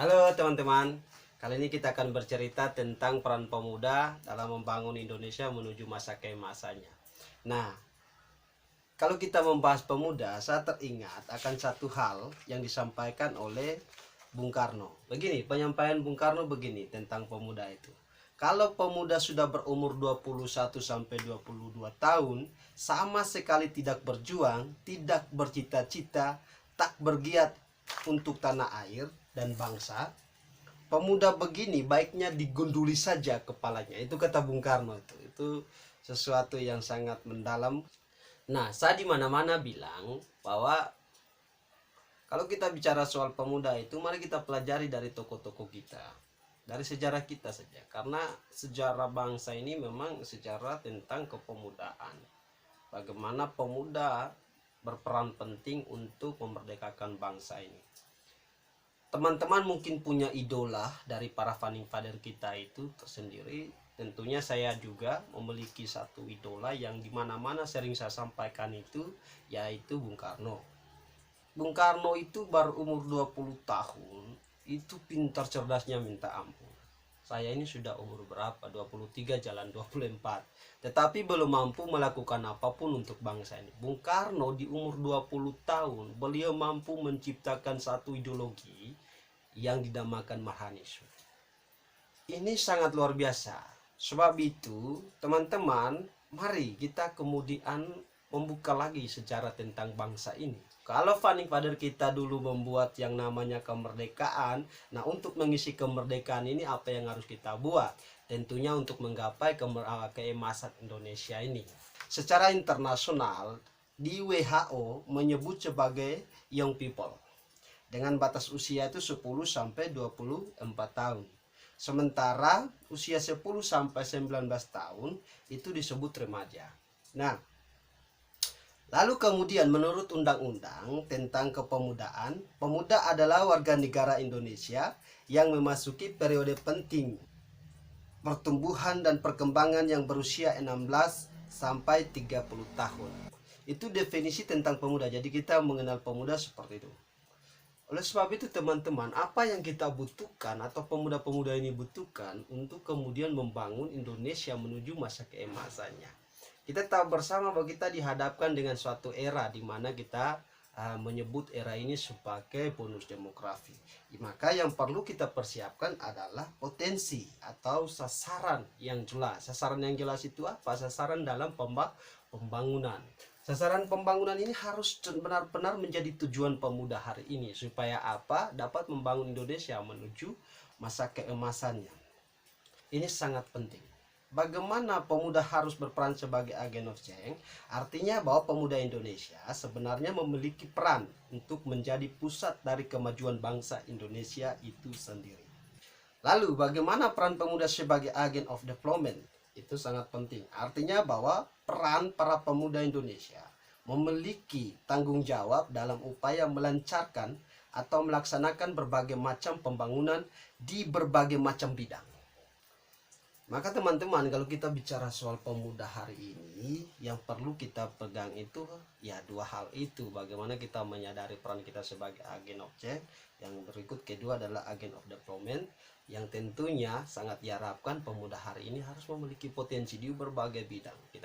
Halo teman-teman, kali ini kita akan bercerita tentang peran pemuda dalam membangun Indonesia menuju masa keemasannya. Nah, kalau kita membahas pemuda, saya teringat akan satu hal yang disampaikan oleh Bung Karno. Begini, penyampaian Bung Karno begini tentang pemuda itu. Kalau pemuda sudah berumur 21 sampai 22 tahun, sama sekali tidak berjuang, tidak bercita-cita, tak bergiat untuk tanah air dan bangsa, pemuda begini baiknya digunduli saja kepalanya. Itu kata Bung Karno itu sesuatu yang sangat mendalam. Nah, saya di mana-mana bilang bahwa kalau kita bicara soal pemuda itu, mari kita pelajari dari tokoh-tokoh kita, dari sejarah kita saja. Karena sejarah bangsa ini memang sejarah tentang kepemudaan. Bagaimana pemuda berperan penting untuk memerdekakan bangsa ini. Teman-teman mungkin punya idola dari para founding father kita itu tersendiri. Tentunya saya juga memiliki satu idola yang dimana-mana sering saya sampaikan itu, yaitu Bung Karno. Bung Karno itu baru umur 20 tahun, itu pintar cerdasnya minta ampun. Saya ini sudah umur berapa? 23 jalan 24. Tetapi belum mampu melakukan apapun untuk bangsa ini. Bung Karno di umur 20 tahun, beliau mampu menciptakan satu ideologi yang dinamakan Marhanisme. Ini sangat luar biasa. Sebab itu, teman-teman, mari kita kemudian membuka lagi sejarah tentang bangsa ini. Kalau founding father kita dulu membuat yang namanya kemerdekaan, nah untuk mengisi kemerdekaan ini apa yang harus kita buat? Tentunya untuk menggapai keemasan Indonesia ini. Secara internasional, di WHO menyebut sebagai young people dengan batas usia itu 10 sampai 24 tahun. Sementara usia 10 sampai 19 tahun itu disebut remaja. Nah, lalu kemudian menurut undang-undang tentang kepemudaan, pemuda adalah warga negara Indonesia yang memasuki periode penting pertumbuhan dan perkembangan yang berusia 16 sampai 30 tahun. Itu definisi tentang pemuda. Jadi kita mengenal pemuda seperti itu. Oleh sebab itu teman-teman, apa yang kita butuhkan atau pemuda-pemuda ini butuhkan untuk kemudian membangun Indonesia menuju masa keemasannya. Kita tahu bersama bahwa kita dihadapkan dengan suatu era di mana kita menyebut era ini sebagai bonus demografi. Maka yang perlu kita persiapkan adalah potensi atau sasaran yang jelas. Sasaran yang jelas itu apa? Sasaran dalam pembangunan. Sasaran pembangunan ini harus benar-benar menjadi tujuan pemuda hari ini supaya apa? Dapat membangun Indonesia menuju masa keemasannya. Ini sangat penting. Bagaimana pemuda harus berperan sebagai agen of change? Artinya bahwa pemuda Indonesia sebenarnya memiliki peran untuk menjadi pusat dari kemajuan bangsa Indonesia itu sendiri. Lalu bagaimana peran pemuda sebagai agen of development? Itu sangat penting. Artinya bahwa peran para pemuda Indonesia memiliki tanggung jawab dalam upaya melancarkan atau melaksanakan berbagai macam pembangunan di berbagai macam bidang. Maka teman-teman, kalau kita bicara soal pemuda hari ini, yang perlu kita pegang itu ya dua hal itu. Bagaimana kita menyadari peran kita sebagai agen of change. Yang berikut kedua adalah agen of development, yang tentunya sangat diharapkan pemuda hari ini harus memiliki potensi di berbagai bidang. Kita